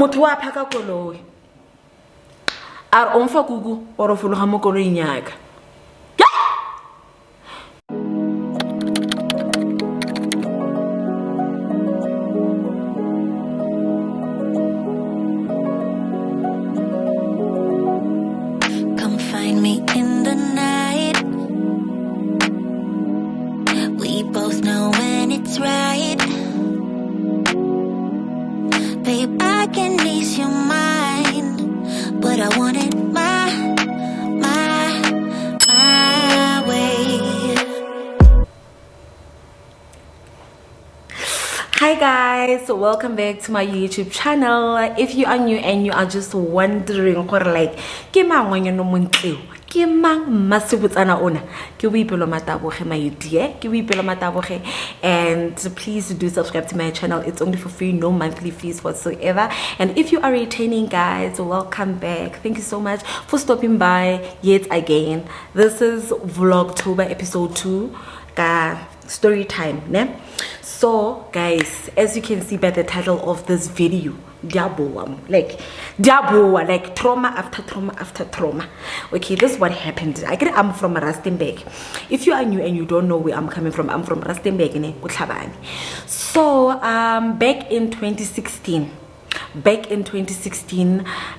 Motho wa phaka koloi a re o mfa kuku o re fologa mo koloing yaka. Come find me in the night. We both know when it's right. Babe, I can ease your mind, but I want it my way. Hi guys, welcome back to my YouTube channel. If you are new and you are just wondering like ke mangwanya no montleo ke mang masibutsana ona ke boipelo mataboge my dear ke boipelo mataboge, and please do subscribe to my channel. It's only for free, no monthly fees whatsoever. And if you are returning guys, welcome back. Thank you so much for stopping by yet again. This is Vlogtober episode 2 story time, ne? So guys, as you can see by the title of this video, like trauma after trauma after trauma. Okay, this is what happened. I'm from Rustenburg. If you are new and you don't know where I'm coming from, I'm from Rustenburg in Utlhabane. So back in 2016,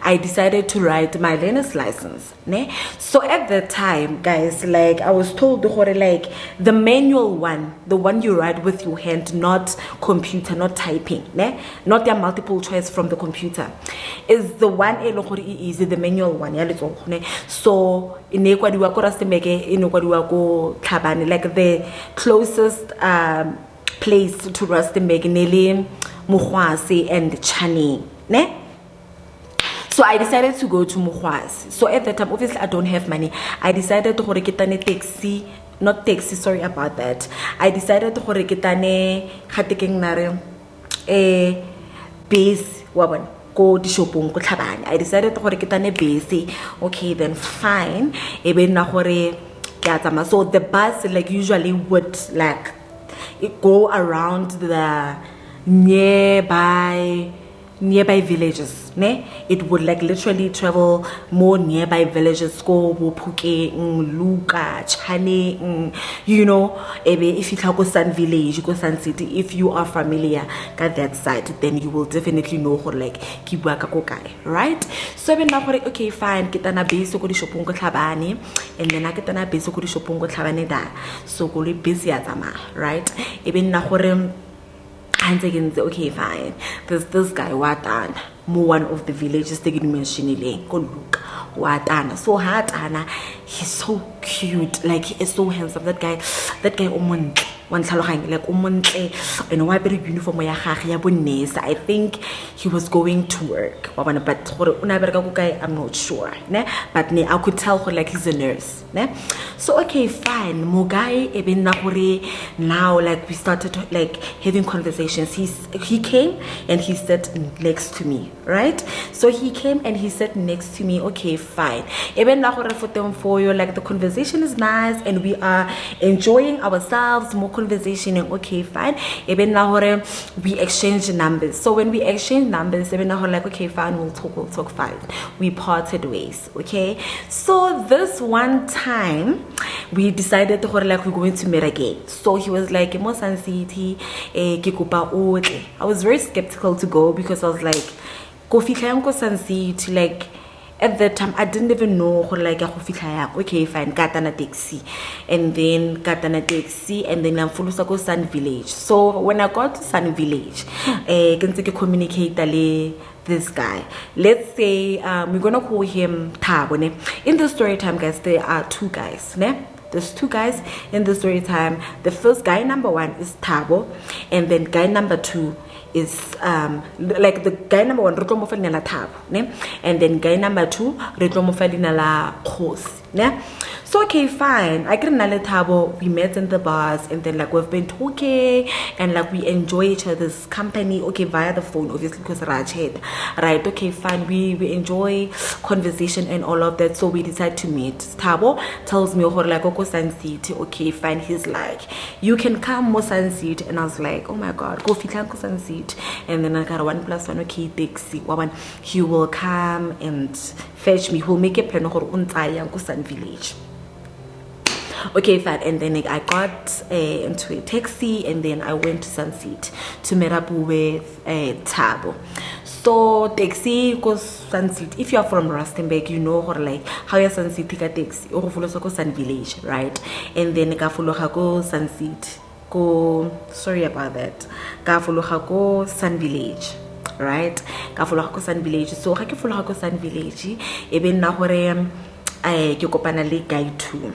I decided to write my learner's license, ne? So at the time guys, like I was told like the manual one, the one you write with your hand, not computer, not typing, ne? Not their multiple choice from the computer, is the one is the manual one, yeah, ne? So in like the closest place to Rustenburg, Muhwasi and Chani, ne? So I decided to go to Muhwasi. So at that time, obviously I don't have money. I decided to get taxi, not taxi, sorry about that. I decided to get a base waban go to shopong ko tlhabane. I decided to get base. Okay, then fine. So the bus like usually would like go around the nearby villages, ne? It would like literally travel more nearby villages, go Wopuke, Luka, Chane, you know. If you go Sun Village, you go Sun City. If you are familiar at that site, then you will definitely know how like Kibwaka Kokai, right? So I've been okay, fine, kitana base ko di shopong ko tlhabane, and then I kitana base ko di shopong ko tlhabane da. So go li busy atama, right? Even na gore okay, fine. There's this guy Watan, one of the villages taking mentioning go look Watana. So Hatana, he's so cute, like he is so handsome. That guy one like and why better uniform I think he was going to work, but I'm not sure, ne? But I could tell her like he's a nurse, ne? So okay, fine. Mugai eben now like we started like having conversations. He came and he sat next to me, right? So he came and he sat next to me. Okay, fine. Even for you, like the conversation is nice and we are enjoying ourselves, more conversation, and okay, fine. Even we exchange numbers. So when we exchange numbers, even like okay, fine, we'll talk fine. We parted ways, okay? So this one time we decided to like we're going to meet again. So he was like Mosan City, I was very skeptical to go because I was like Kofi San City, like at that time I didn't even know like okay, fine, katana taxi, and then I'm full go Sun Village. So when I got to Sun Village, can communicate this guy. Let's say we're gonna call him Thabo, ne? In the story time guys, there are two guys, ne? There's two guys in the story time. The first guy number 1 is Thabo, and then guy number 2 is like the guy number 1 retlo mo Thabo, ne? And then guy number 2 retlo mo la Khosi, ne? So okay, fine. I get another table. We met in the bars, and then like we've been talking, and like we enjoy each other's company. Okay, via the phone, obviously, because Rajhead, right? Okay, fine. We enjoy conversation and all of that. So we decide to meet. Tabo tells me, "Oh, like Oko Sun City." Okay, fine. He's like, "You can come Mo Sun City," and I was like, "Oh my God, go fit Ko Sun City." And then I got 1+1. Okay, taxi. He will come and fetch me. He'll make a plan for Untai Sun Village. Okay, fine. And then I got into a taxi, and then I went to Sunset to meet up with Tabo. So taxi goes Sunset. If you are from Rustenburg, you know or like how you Sunset take a taxi or follow go Sun Village, right? And then I follow go Sunset. Go, sorry about that. Ka follow go Sun Village, right? Ka follow go Sun Village. So ha ke follow go Sun Village, ebe nna hore ke kopana le guy 2.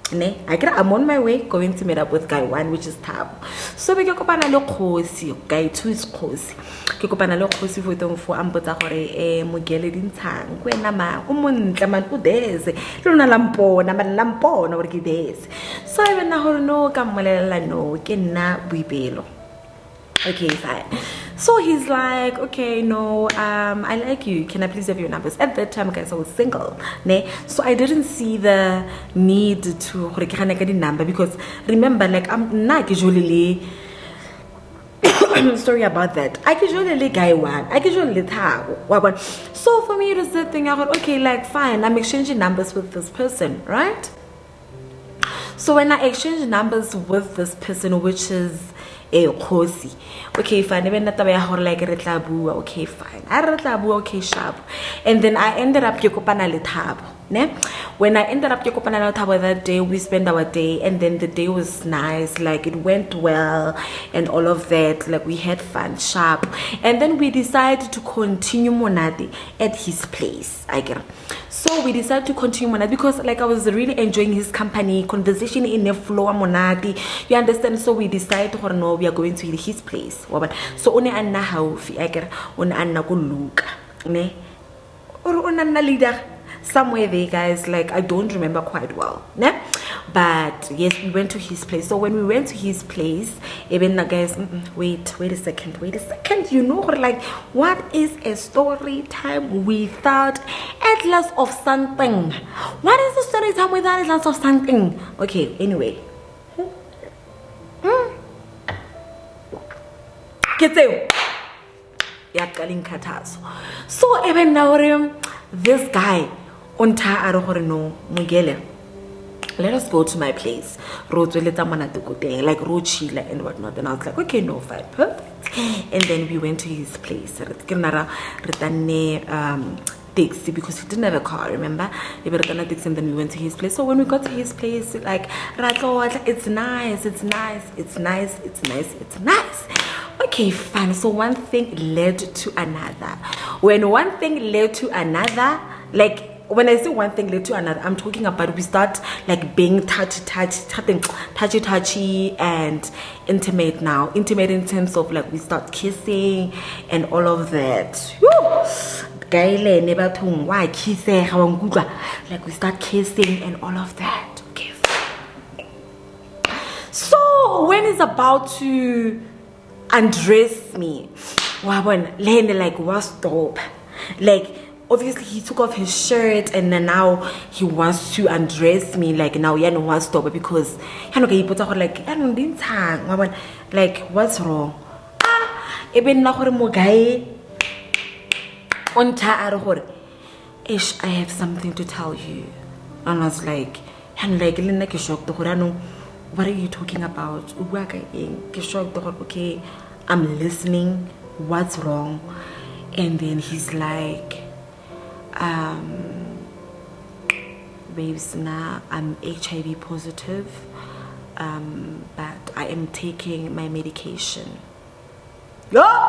I'm on my way going to meet up with guy 1, which is Tab. So we go kopana le Khosi. Guy 2 is Khosi. Ke kopana le Khosi for them for ambota gore mogele dintshang kwena ma o montle man o dese lona lampona man lampona gore ke dese. So I went na hore no ka mmolelela no ke nna buipelo. Okay, fine. So he's like, okay, no, I like you. Can I please have your numbers? At that time, guys, I was single. Ne? So I didn't see the need to get the number because remember, like, I'm not usually sorry about that. I usually guy 1. I usually Tabo. So for me, it was the thing. I thought, okay, like, fine. I'm exchanging numbers with this person, right? So when I exchange numbers with this person, which is a Khosi, okay, fine. Even that like okay, fine. Okay, sharp. And then I ended up kopana le Thabo. When I ended up kopana le Thabo that day, we spent our day, and then the day was nice. Like it went well, and all of that. Like we had fun, sharp. And then we decided to continue Monati at his place. I get. So we decided to continue Monati because like I was really enjoying his company, conversation in the flow Monati. You understand? So we decided or no, we are going to his place. So one anna haufi, I get one anna go look. Ne? Or anna leader. Somewhere there, guys, like I don't remember quite well, ne? But yes, we went to his place. So when we went to his place, even the guys, wait a second, you know, like what is a story time without atlas of something? What is the story time without atlas of something? Okay, anyway, so even now this guy Unta no Mugele. Let us go to my place. Like Rochila and whatnot. And I was like, okay, no, fine, perfect. And then we went to his place. Taxi because he didn't have a car, remember? And then we went to his place. So when we got to his place, like it's nice. Okay, fine. So one thing led to another. When one thing led to another, like when I say one thing led to another, I'm talking about we start like being touchy and intimate now. Intimate in terms of like we start kissing and all of that. Like we start kissing and all of that. Okay. So when he's about to undress me, like was stop. Like obviously he took off his shirt and then now he wants to undress me. Like now he wants to stop because he put like what's wrong? Even now guy on ish, I have something to tell you. And I was like shocked. What are you talking about? Okay, I'm listening. What's wrong? And then he's like, babes, now I'm HIV positive, but I am taking my medication. But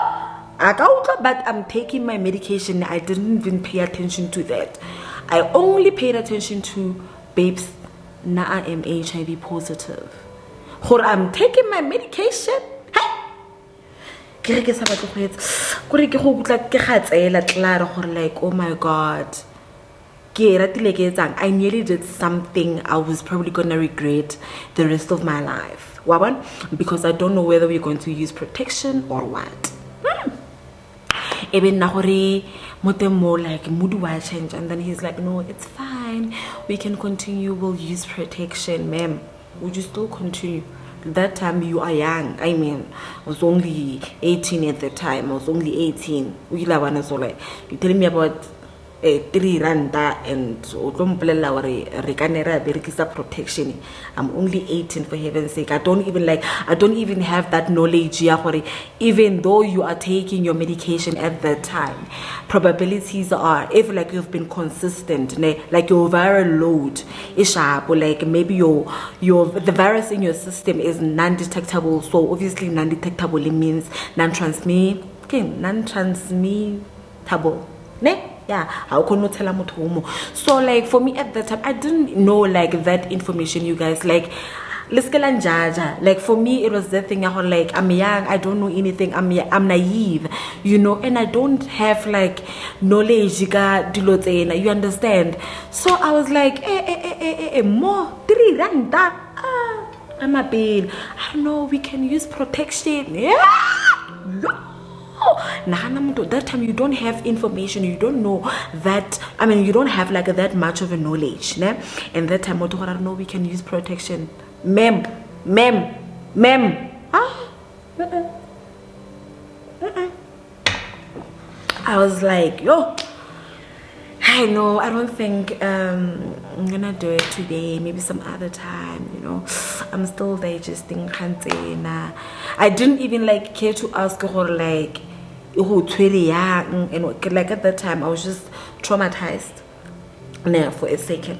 I'm taking my medication. I didn't even pay attention to that. I only paid attention to, babes, now I am HIV positive. Or I'm taking my medication. Like, oh my God, I nearly did something I was probably gonna regret the rest of my life. Because I don't know whether we're going to use protection or what. Even nahore more like mood will change, and then he's like, no, it's fine, we can continue, we'll use protection. Ma'am, would you still continue? That time you are young. I mean, I was only 18 at the time. I was only 18. You telling me about 3 randa and protection. I'm only 18, for heaven's sake. I don't even have that knowledge. Even though you are taking your medication at that time, probabilities are, if like you've been consistent, like your viral load is sharp, or like maybe the virus in your system is non-detectable. So obviously non-detectable means non-transmittable, ne? Yeah, how can you tell them? So like for me at that time, I didn't know like that information, you guys. Like like for me it was that thing like I'm young, I don't know anything, I'm naive, you know, and I don't have like knowledge, you understand. So I was like more 3 randa, I'm a bill, I don't know, we can use protection. That time you don't have information, you don't know that, I mean you don't have like that much of a knowledge, ne? And that time I don't know, we can use protection. Mem. I was like, yo, I know, I don't think I'm gonna do it today, maybe some other time, you know. I'm still digesting. I didn't even like care to ask her like and like at that time I was just traumatized for a second.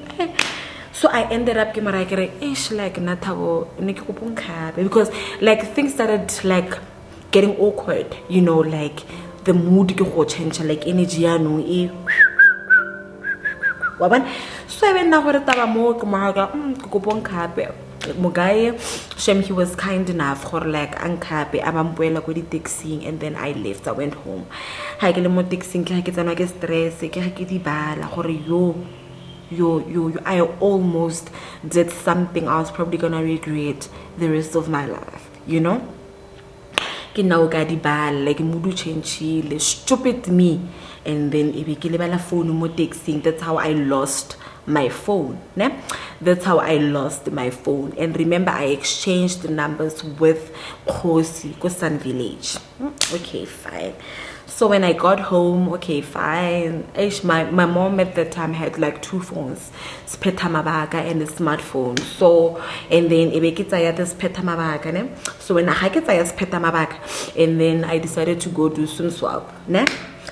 So I ended up because like things started like getting awkward, you know, like the mood change, like energy so I went Mugaye, Shem, he was kind enough for like ankabe abambuela ko di taxing, and then I left. I went home. Ha ke le mo taxing ke ha ke tsana ke stress ke ha ke di bala gore yo I almost did something I was probably gonna regret the rest of my life, you know. Ke now ka di bala like mudu change, stupid me. And then phone mo taxing. That's how I lost my phone, ne? That's how I lost my phone. And remember, I exchanged the numbers with Kosan Village. Okay, fine. So when I got home, okay, fine. My mom at that time had like 2 phones, Speta Mabaga and a smartphone. So and then Speta Mabaga, ne? So when I had Speta Mabaga, and then I decided to go do SIM swap, ne?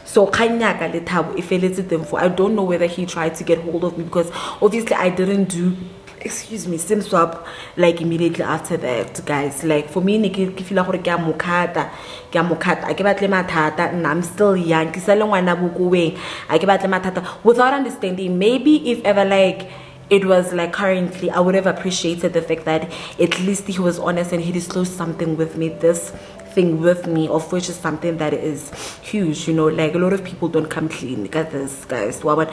So I don't know whether he tried to get hold of me, because obviously I didn't do, excuse me, SIM swap like immediately after that, guys. Like for me, I'm still young, without understanding. Maybe if ever like it was like currently, I would have appreciated the fact that at least he was honest and he disclosed something with me, this thing with me, of which is something that is huge, you know. Like a lot of people don't come clean, got this, guys. So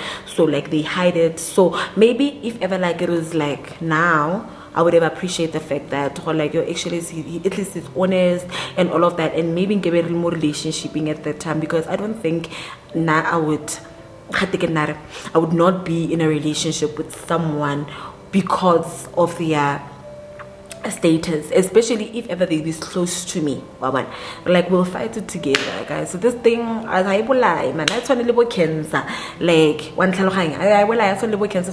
like they hide it. So maybe if ever like it was like now, I would have appreciated the fact that like you're actually at least is honest and all of that, and maybe give a little more relationshiping at that time, because I don't think now I would not be in a relationship with someone because of their status, especially if ever they this close to me. Like we'll fight it together, guys. So this thing, as I will lie, man, that's one little cancer. Like one I will lie, that's one little cancer.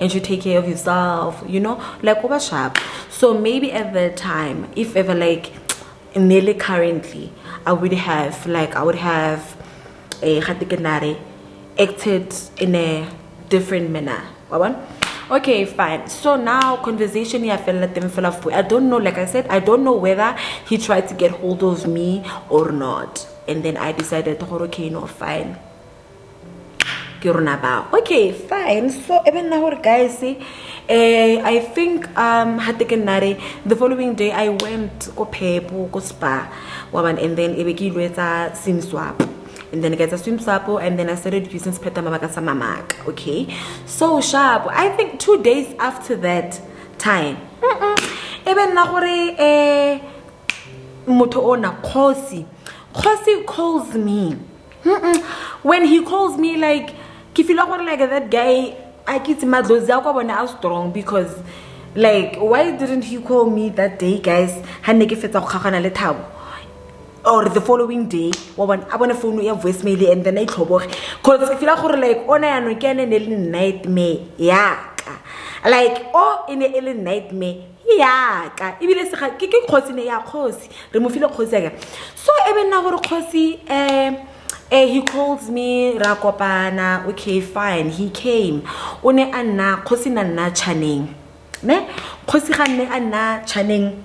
And you take care of yourself, you know, like over sharp. So maybe at that time, if ever like nearly currently, I would have acted in a different manner. Okay, fine. So now conversation here I don't know, like I said, I don't know whether he tried to get hold of me or not. And then I decided, okay, no, fine. Okay, fine. So even now, guys, I think the following day I went go spa, and then SIM swap. and then get a swim sapo, and then I started using speta mabaka sa mamaka. Okay, so sharp. I think 2 days after that time, even na gore motho ona Khosi calls me. When he calls me, like ke feel like that guy I get madlozi akwa bona are strong, because like why didn't he call me that day, guys? Ha ne ke fetsa go khagana le Thabo, or the following day wa bona a bona phone ya voicemail, and then I tlhoboge cause ke feel like ona ya no ke ne le nightmare yaka, like oh in a nightmare yaka ibile se ga ke Khosi ne ya Khosi re mo file Khosi aga. So even na gore Khosi he calls me ra kopana. Okay, fine, he came. O ne a nna Khosi na nna Chaneng, ne Khosi ga nne a nna Chaneng,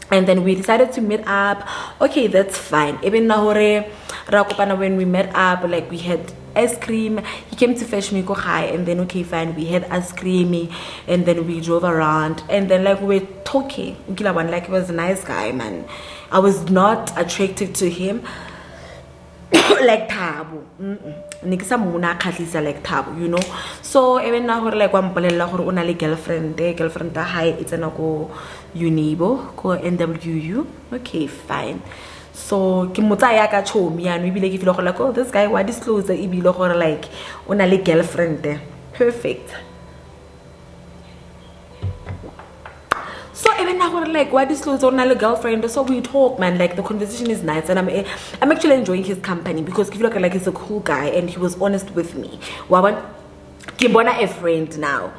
and then we decided to meet up. Okay, that's fine. Even na hore ra kopana, when we met up, like we had ice cream. He came to fetch me go high, and then okay, fine, we had ice cream, and then we drove around, and then like we were talking. Like he was a nice guy, man. I was not attracted to him like Thabo. Nikisa muna khatlisa like Thabo, you know. So even na hore like wa mpolela gore o na le girlfriend ta high, it's na go Unibo go NWU. Okay, fine. So ke motsaya ka chomi ya no ibile ke feel like, oh, this guy wa disclose ibile gore like o na le girlfriend. Perfect. So even now like what is close on a girlfriend, so we talk, man, like the conversation is nice, and I'm actually enjoying his company, because I feel like he's a cool guy and he was honest with me. Kibona a friend now.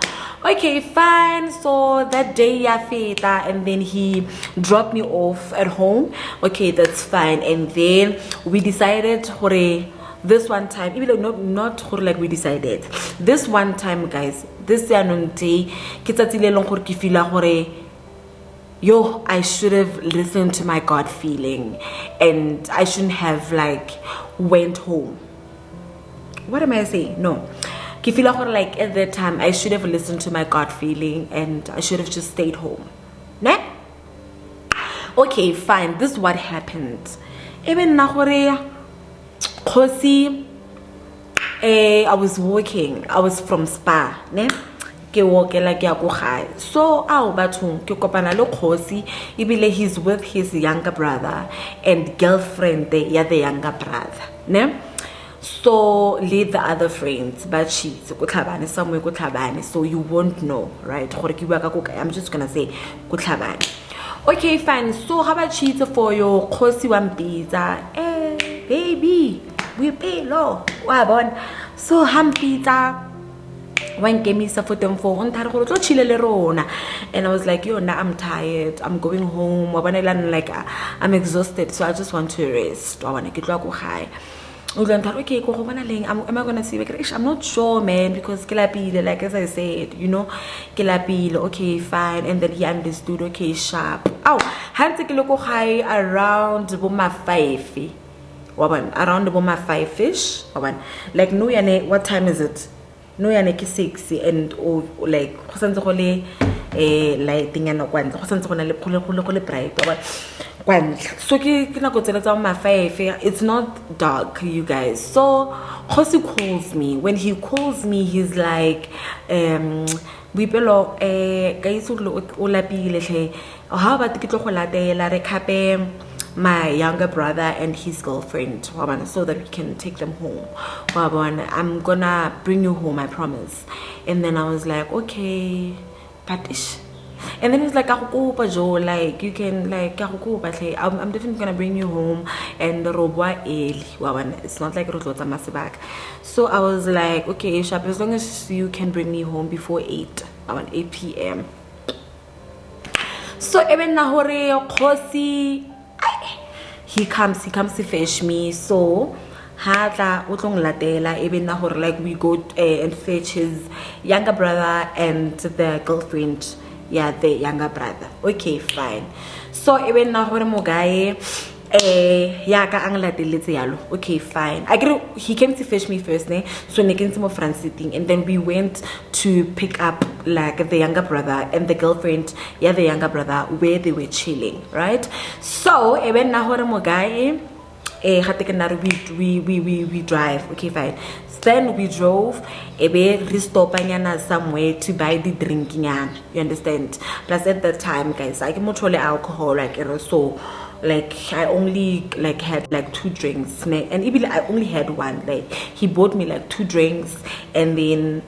Okay, fine. So that day feta, and then he dropped me off at home. Okay, that's fine. And then we decided hore this one time, even though not like we decided this one time, guys, this day kitsatile long hore ke feel hore yo, I should have listened to my gut feeling, and I shouldn't have like went home. What am I saying? No, I feel like at that time I should have listened to my gut feeling, and I should have just stayed home. Nah? Okay, fine. This is what happened. Even Nahore Khosi, I was walking. I was from Spa. Nah? So he's with his younger brother and girlfriend, the younger brother, ne? So leave the other friends, but she's somewhere, so you won't know, right? I'm just gonna say okay, fine. So how about cheat for your Khosi one pizza? Hey baby, we pay low. So ham pizza one gave me some for and I was like, yo, now I'm tired, I'm going home, like I'm exhausted, so I just want to rest. I want to get high. Okay, am I gonna see? I'm not sure, man, because like as I said, you know, okay, fine. And then he understood, okay, sharp. Oh, had to go high around my 5. Around my 5-ish. Like no, what time is it? No, yana ke 6, and like go santse go le lighting yana kwa ntle, go santse go na le go bright kwa ntle. So ke na go tsela tsa ma 5. It's not dark, you guys. So Khosi calls me. When he calls me, he's like boipelo ka isolo o lapile hle, how about ke tlo go latela re khape my younger brother and his girlfriend, so that we can take them home. I'm gonna bring you home, I promise. And then I was like, okay, but ish. And then it's like, like you can like I'm definitely gonna bring you home, and it's not like back. So I was like, okay, sharp, as long as you can bring me home before 8 p.m. So even Nahore Khosi, he comes to fetch me. So even like we go and fetch his younger brother and the girlfriend, the younger brother. Okay, fine. So even mo guy okay, fine. He came to fetch me first, so I came to my friend sitting, and then we went to pick up like the younger brother and the girlfriend, the younger brother, where they were chilling, right? So even mo guy we drive. Okay, fine. Then we drove we stop somewhere to buy the drinking. You understand? Plus at that time, guys, I can totally alcohol like so. Like I only like had like 2 drinks, and even I only had 1. Like he bought me like 2 drinks, and then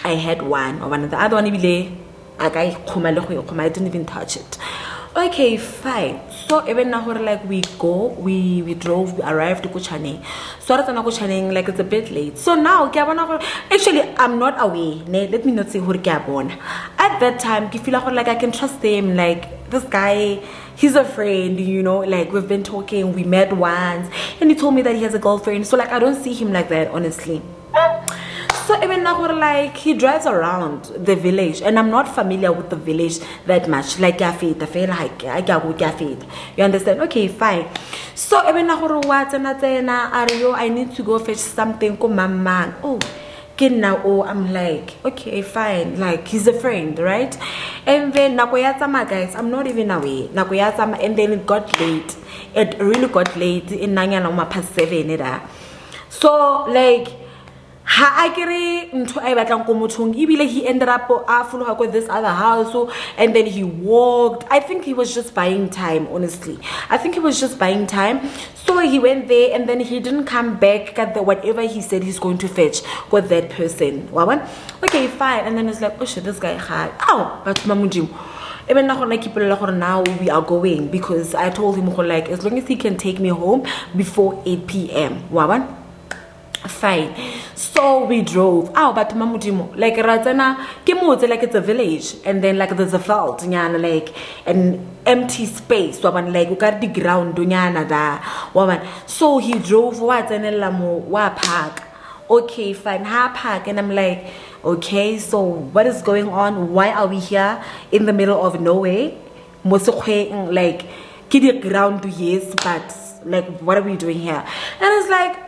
I had 1, or one of the other one I didn't even touch it. Okay, fine. So even now like we drove, we arrived to Kuchane. So like it's a bit late. So now actually I'm not away. Let me not say at that time I feel like I can trust him. Like this guy, he's a friend, you know, like we've been talking, we met once, and he told me that he has a girlfriend. So like I don't see him like that, honestly. So even now like he drives around the village, and I'm not familiar with the village that much. Like you understand? Okay, fine. So even now I need to go fetch something. Oh, I'm like, okay, fine. Like he's a friend, right? And then guys, I'm not even away. And then it got late. It really got late in past 7. So like he ended up with this other house, and then he walked. I think he was just buying time, honestly. I think he was just buying time. So he went there, and then he didn't come back at whatever he said he's going to fetch with that person. Okay, fine. And then it's like, oh shit, this guy but mamujim. Even now we are going, because I told him like as long as he can take me home before 8 p.m. Fine. So we drove. But mamudimo, like Ratana, like it's a village, and then like there's a field, like an empty space. Like we got the ground, so he drove wa park. Okay, fine, park, and I'm like, okay, so what is going on? Why are we here in the middle of nowhere? Like, get ground, yes, but like, what are we doing here? And it's like,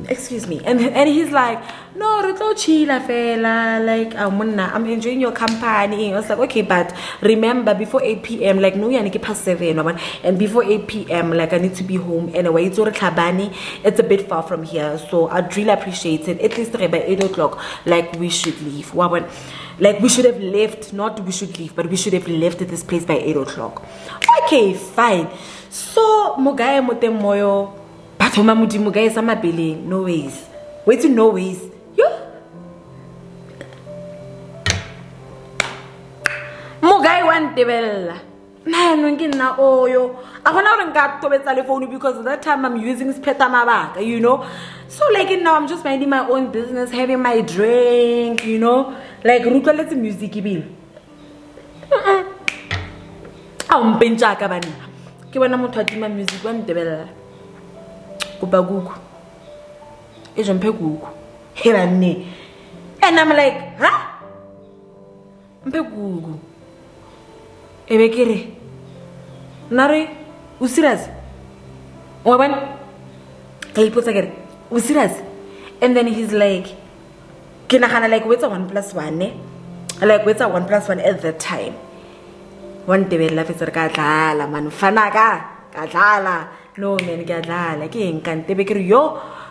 excuse me, and he's like, no, chila fela, like I'm enjoying your company. I was like, okay, but remember before 8 p.m. like no yaniki past 7, and before 8 p.m. like I need to be home anyway. It's a bit far from here, so I'd really appreciate it. At least by 8 o'clock, like we should leave. Like we should have left, not we should leave, but we should have left this place by 8 o'clock. Okay, fine. So Mogaya Motemoyo. But Mamudimu guys, I'm billing. No ways. Wait to no ways. Yo. Mogai one devil. Man, na oyo. I want to get to the telephone because that time I'm using speta, you know. So like now I'm just minding my own business, having my drink, you know. Like let's music bill. I'm pincha kabani. Kiwana mutati my music one devil. And I'm like, huh? Nare, usiras. And then he's like, like, what's a 1+1? Like, what's a 1+1 at that time? One day, life is a gadala, man, fanaga, gadala. No man,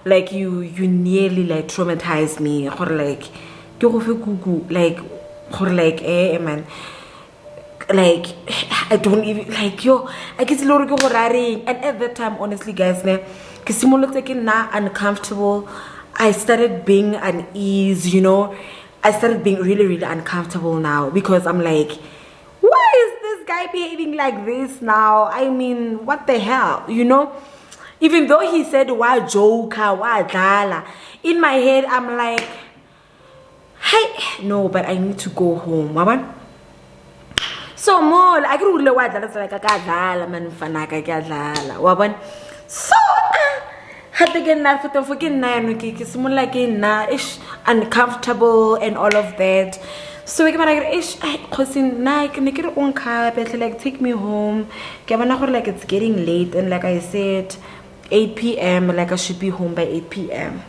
like you nearly like traumatized me, or like man, like I don't even like I guess and at that time, honestly guys, uncomfortable. I started being uneasy, you know. I started being really uncomfortable now, because I'm like, why is this guy behaving like this now? I mean, what the hell, you know? Even though he said, why joker, why dala, in my head, I'm like, hey, no, but I need to go home. So, more, I could really like a gadala, man, fanaka gadala. So, had to get that for the fucking like uncomfortable and all of that. So we can like take me home. Like it's getting late, and like I said, 8 p.m. like I should be home by 8 p.m.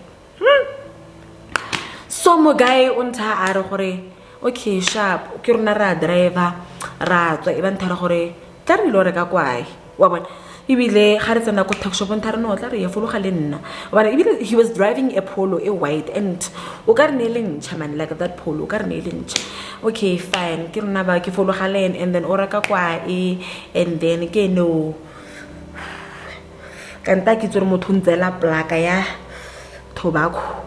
So my guy unta okay sharp driver ra even Ibile ga re tsena go talk shop ntare no tla re ya fologa le nna but ibile he was driving a Polo a white and o ka re ne leng chaman like that Polo o ka re ne leng okay fine ke rena ba ke fologa len and then o reka kwa and then ke no kanta ke tsore motho ntsela plaka ya tobacco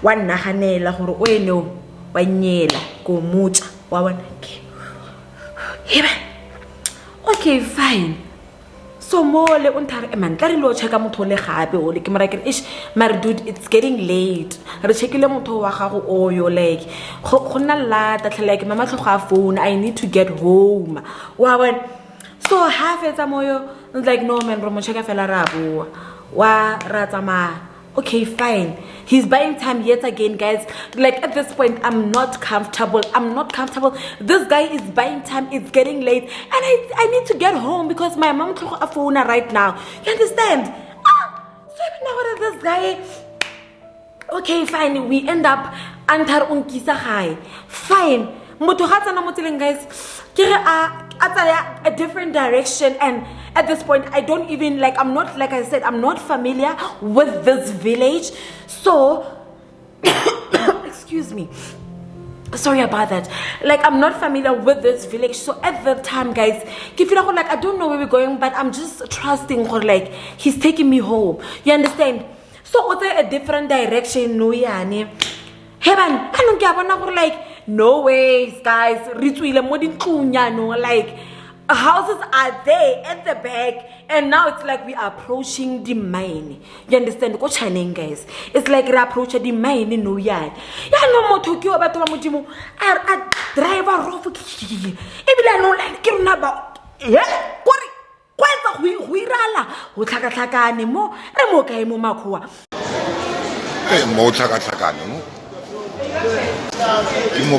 wa naganela gore o eno wa nyela go mutsa wa bona okay fine so mole untare man tla re lo checka motho le gape o le ke mara ke ish mara dude it's getting late re checkile motho wa gago o yo like go nna lata tlhela like mama tlhoga phone I need to get home wa bona so half etsa moyo like no man ro mo checka fela ra bo wa ra tsama okay fine he's buying time yet again guys like at this point I'm not comfortable this guy is buying time it's getting late and I need to get home because my mom took a phone right now you understand so now what is this guy okay fine we end up antar unkisa high fine motho ga tsana mo tseleng guys ke re a different direction and at this point I don't even like I'm not like I said I'm not familiar with this village so excuse me sorry about that like I'm not familiar with this village so at the time guys I feel like I don't know where we're going but I'm just trusting her like he's taking me home you understand so what's a different direction no yani heaven I don't get like no ways guys like houses are there at the back and now it's like we are approaching the mine you understand go chaneng guys it's like we approach the mine no ya no motho ke ba tola modimo a driver rof ebile no like ke rona ba kore kwetsa go irala go tlhakatlhakane mo re mo kae mo makhoa mo tlhakatlhakane mo ke mo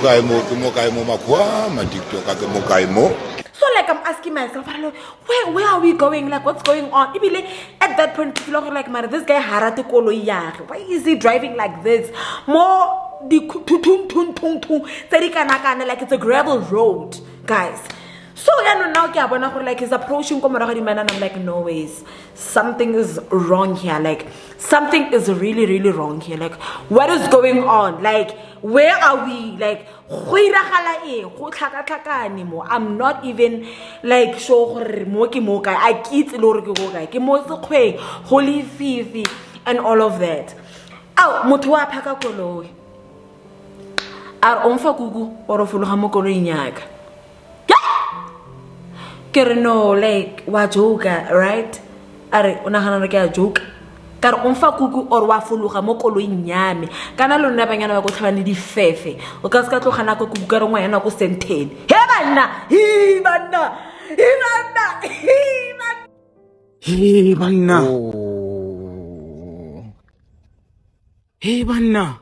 kae mo makhoa ma TikTok ka ke mo kae mo. So like I'm asking myself, where are we going? Like what's going on? At that point, I feel like this guy harate koloi ya. Why is he driving like this? More the like it's a gravel road, guys. So now like he's approaching and I'm like no ways. Something is wrong here. Like something is really, really wrong here. Like what is going on? Like where are we? Like I'm not even like sure I holy fifi and all of that. Oh, motho paka koloi. Ar onfa kuku or fologa mo koloi nyaka. No, like wa joke, right? Are unahana ke a joke. Kar onfa kuku or wa fologa mo koloing yame. Kana lona banyana ba go tlhwana di fefe. O ka se ka tlogana go kuku ka re ngwana go sentene. He banna.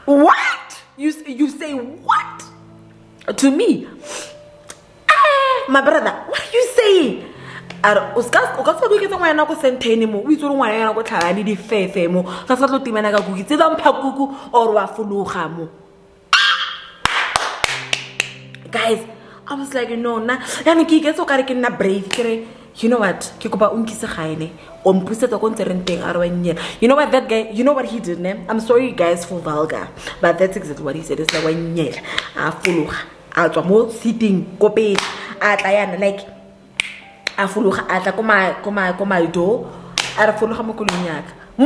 What? You say what? To me? My brother, what are you saying? Ar uska go ke ngwana go sentene mo. O itse re ngwana go tlhagane di fefe mo. Ka sa tlo timana ka kuku. Tse da mpha kuku or wa fologa mo. Guys, I was like, no, na. Yani ke get so ka re ke nna brave kere. You know what? Ke kopa unkise gaene. Ompuseta go ntse renteng a re wanyela. You know what that guy, you know what he did, ne? I'm sorry guys for vulgar, but that's exactly what he said. It's like wanyela. A fologa. A tswa mo sitting go pele. A tlayana like a fologa a tla ko my door. A re fologa mo koloing in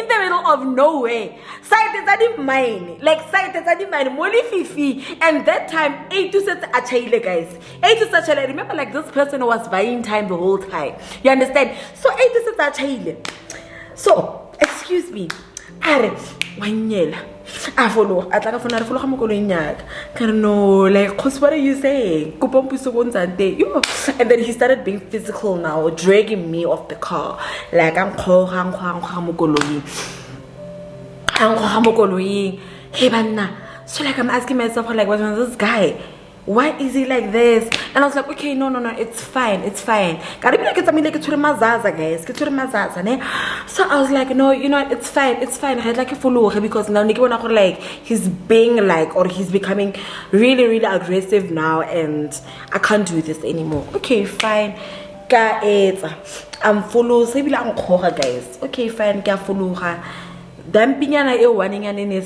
the middle of nowhere. Site is mine. Like site is mine. Molly Fifi. And that time, 8 to set a child, guys. 8 to such a remember like this person was buying time the whole time. You understand? So 8 to set a child. So, excuse me. Are wanyela. I follow. I like a phone. I follow him. No, like, cause what are you saying? And then he started being physical now, dragging me off the car. Like I'm hey banna. So like I'm asking myself, like, what's this guy? Why is he like this? And I was like, okay, no, it's fine. Gotta be like it's mazaza, guys. So I was like, no, you know what, it's fine. I had like a follow because now like he's being like, or he's becoming really, really aggressive now, and I can't do this anymore. Okay, fine. I'm follow guys. Okay, fine, ka follow her. Dampinyana e warning and in a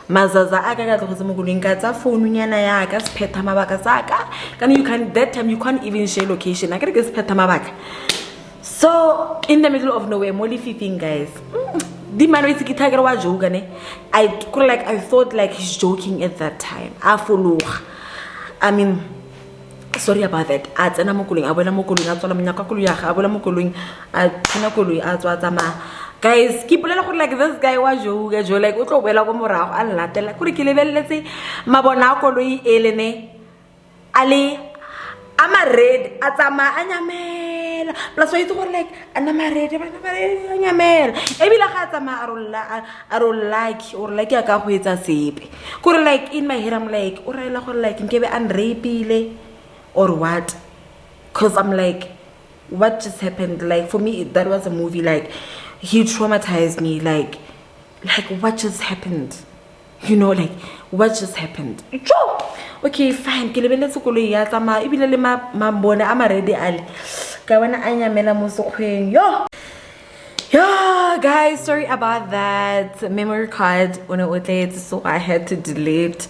mazaza aga ka go mo ka tsa phone nyana ya ka sephetha mabaka saka kana that time you can't even share location I ke sephetha mabaka. So in the middle of nowhere molly fifing guys the man was kitagera wa joke ne I thought like he's joking at that time. I mean sorry about that. A tsena mo kolong a boela mo kolong a tswala monyaka kolong ya ga a boela mo kolong a tsena kolong a tswa tsama. Guys, keep like this guy was joke like o tlo boela go morago a latela kore ke lebeletse mabona koloi elene ale ama red a tsama a nyamela plus wa itse gore like ana ma red a nyamela ebile ga tsama a rollaki or like ya ka go etsa sepe kore like in my head I'm like o raela gore like nkebe unrapile or what, because I'm like what just happened. Like for me that was a movie. Like he traumatized me. Like what just happened, you know, like what just happened. Okay, fine. Yo guys, sorry about that. Memory card so I had to delete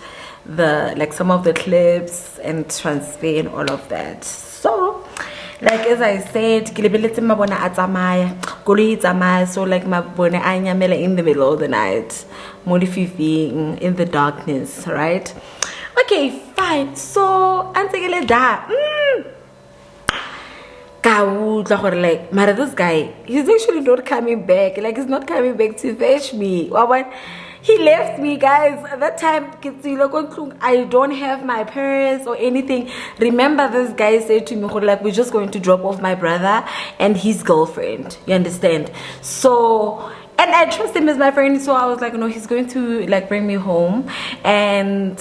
some of the clips and transfer and all of that. So like as I said, so like mabone in the middle of the night, in the darkness, right? Okay, fine. So like this guy, he's actually not coming back. Like he's not coming back to fetch me. He left me, guys. At that time, I don't have my purse or anything. Remember, this guy said to me, like, we're just going to drop off my brother and his girlfriend. You understand? So, and I trust him as my friend. So I was like, no, he's going to like bring me home. And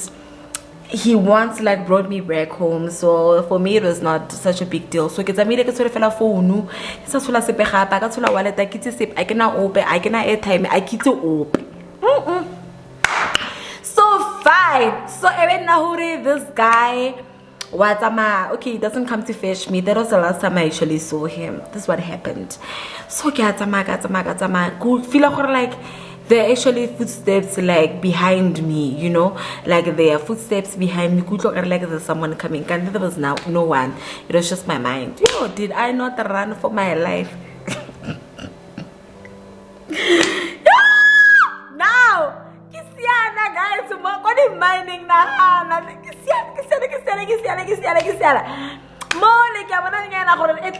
he once like brought me back home. So for me, it was not such a big deal. So I phone. I cannot open. I cannot airtime. I can't open. So fine. So even Nahuri, this guy okay, he doesn't come to fetch me. That was the last time I actually saw him. This is what happened. So feel like there are actually footsteps like behind me, you know, like there are footsteps behind me. Could look like there's someone coming, and there was no one. It was just my mind. Yo, did I not run for my life? Mining at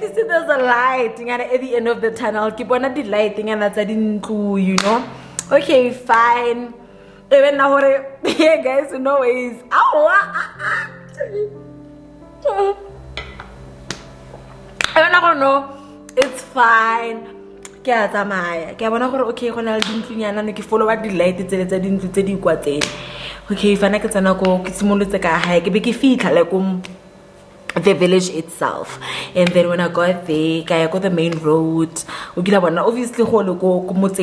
least there's a light at the end of the tunnel. Keep on the lighting and that's I didn't do, you know. Okay, fine. Even now, yeah, guys, no ways. I don't know. It's fine. Okay, follow what the light okay, if I like the village itself. And then when I got there, I got the main road. Obviously,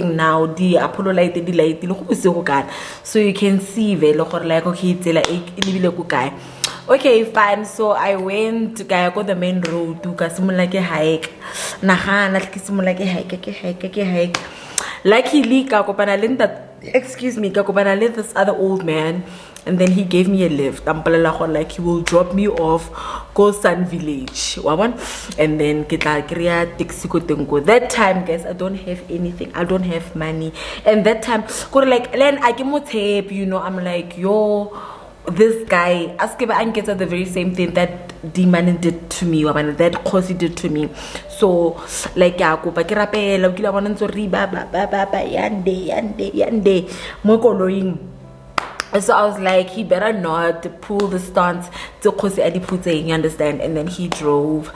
now the Apollo light, the light, so you can see okay, fine. So I went, I got the main road to like a hike. Luckily, excuse me, this other old man, and then he gave me a lift. Like he will drop me off, go Sun Village, and then that time, guys, I don't have anything. I don't have money, and that time, like, I came tape, you know. I'm like, yo, this guy, ask if I get the very same thing that demon did to me, that Kosi did to me. So like so I was like, he better not pull the stance to Kosi Adipute, you understand? And then he drove.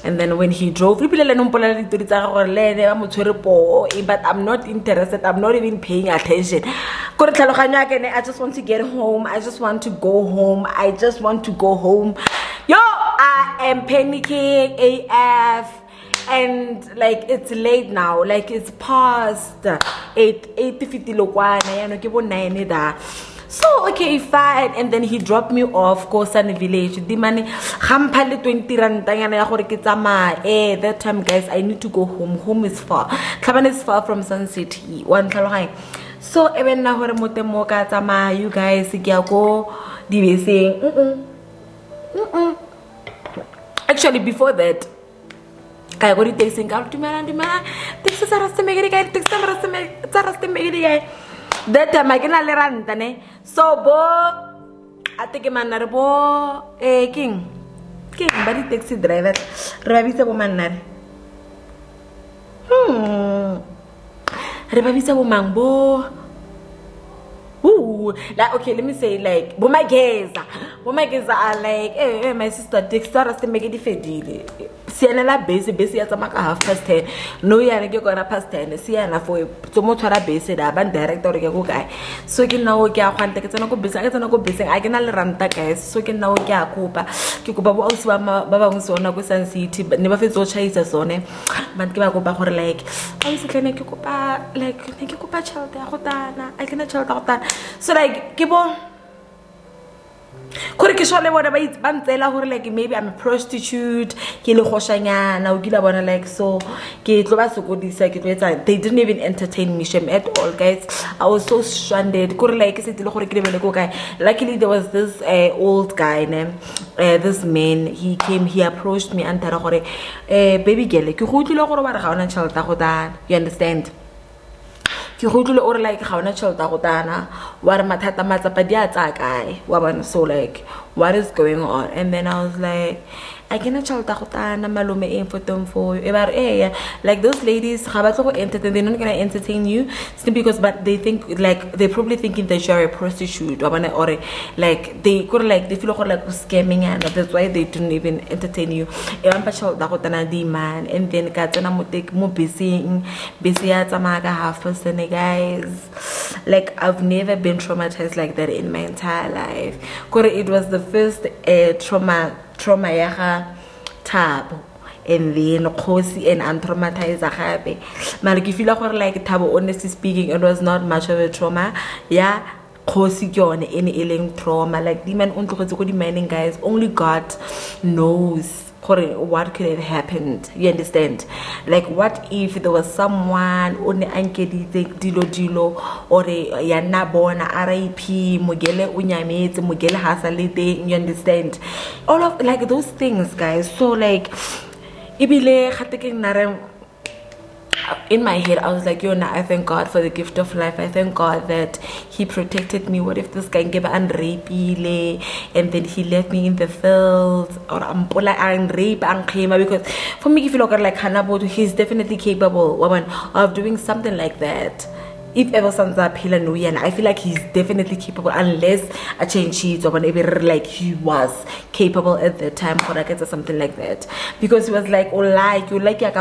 And then when he drove, but I'm not interested, I'm not even paying attention. I just want to get home. I just want to go home. I just want to go home. Yo, I am panicking AF. And like it's late now, like it's past 8:50 lokwana, so okay, fine. And then he dropped me off go Sun Village. The money hampale 20 rand ya gore ke tsamaya. That time, guys, I need to go home. Home is far. Tlhabane is far from Sun City. One tlhaloganya. So even na gore motemo ka tsamaya, you guys ke ya go dibeseng. Actually, before that, I got it tasting out to man. This is a rastamegri guy, takes some rastamegri guy. That time I can run, so bo I take a man bo king, but it takes a driver. Ravisa woman. Ravisa woman bo. Ooh, like okay, let me say like my guys are like my sister takes us to make it fedile. Sienna base at a 10:30. No, you are going to past 10. Sienna for so much base that ban director guy. So you can now get one ticket and go business. I can all run that guys. So you can now get Kikuba also Baba Sona go Sun City, but never feel so chase a son. But give a go back or like I was like Kikupa child. I can child out that. So like keep on. Whatever it's bantela like maybe I'm a prostitute, like so they didn't even entertain me at all, guys. I was so stranded. Luckily there was this old guy named this man. He came, he approached me and baby girl, you understand? Or like how natural Dagotana, what matata matsapadiata, so like what is going on? And then I was like, I cannot tell Dagotana malume info for like those ladies they're not gonna entertain you simply because but they think like they're probably thinking that you're a prostitute or like they could like they feel like scamming and that's why they didn't even entertain you. Man and then busy half person, guys. Like I've never been traumatized like that in my entire life. It was the first trauma yaha tab and then Kosi and I'm traumatized agape. But if you feel like tabo, honestly speaking, it was not much of a trauma. Yeah. Kosi on any ailing trauma. Like the man guys, only God knows what could have happened. You understand? Like what if there was someone only ankedi dilo or yana bona RIP mugele unyamete mugele hasalite. You understand? All of like those things, guys. So like ibile khateke narem. In my head I was like, yo, I thank God for the gift of life. I thank God that he protected me. What if this guy gave and rape and then he left me in the fields or and rape and because for me if you look at like Hannah, he's definitely capable woman of doing something like that. If ever sons up and I feel like he's definitely capable unless a change sheets or whenever like he was capable at the time for like or something like that. Because he was like, oh like you like that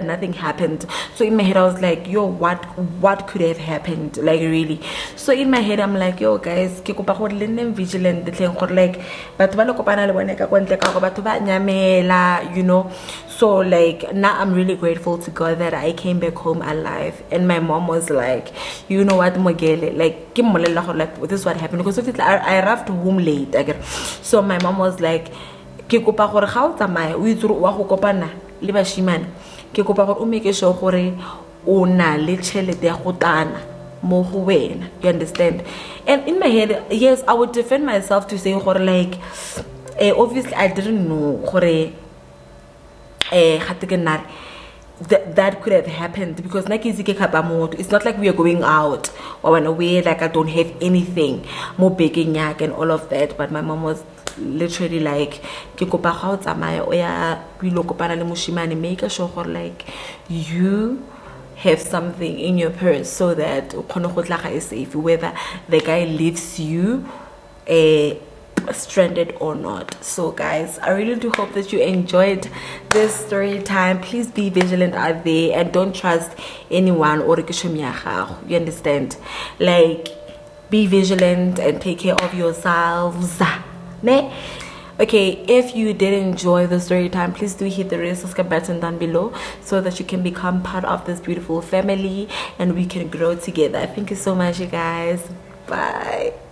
nothing happened. So in my head I was like, yo, what could have happened? Like really. So in my head I'm like, yo guys, vigilant like you know. So like now I'm really grateful to God that I came back home alive. And my mom was like, you know what, Mogele, like this is what happened because I arrived home late. So my mom was like, ke kopa gore ga o tsamaya o itse wa go kopana le bashimane ke kopa gore o make sure gore o na le tšhelete ya go tana mo go wena. You understand? And in my head, yes, I would defend myself to say gore like obviously I didn't know gore that could have happened because it's not like we are going out or on a way like I don't have anything more begging yak and all of that. But my mom was literally like make sure like you have something in your purse so that is safe whether the guy leaves you stranded or not. So guys, I really do hope that you enjoyed this story time. Please be vigilant out there and don't trust anyone or you understand? Like, be vigilant and take care of yourselves, ne? Okay, if you did enjoy the story time, please do hit the red subscribe button down below so that you can become part of this beautiful family and we can grow together. Thank you so much, you guys. Bye.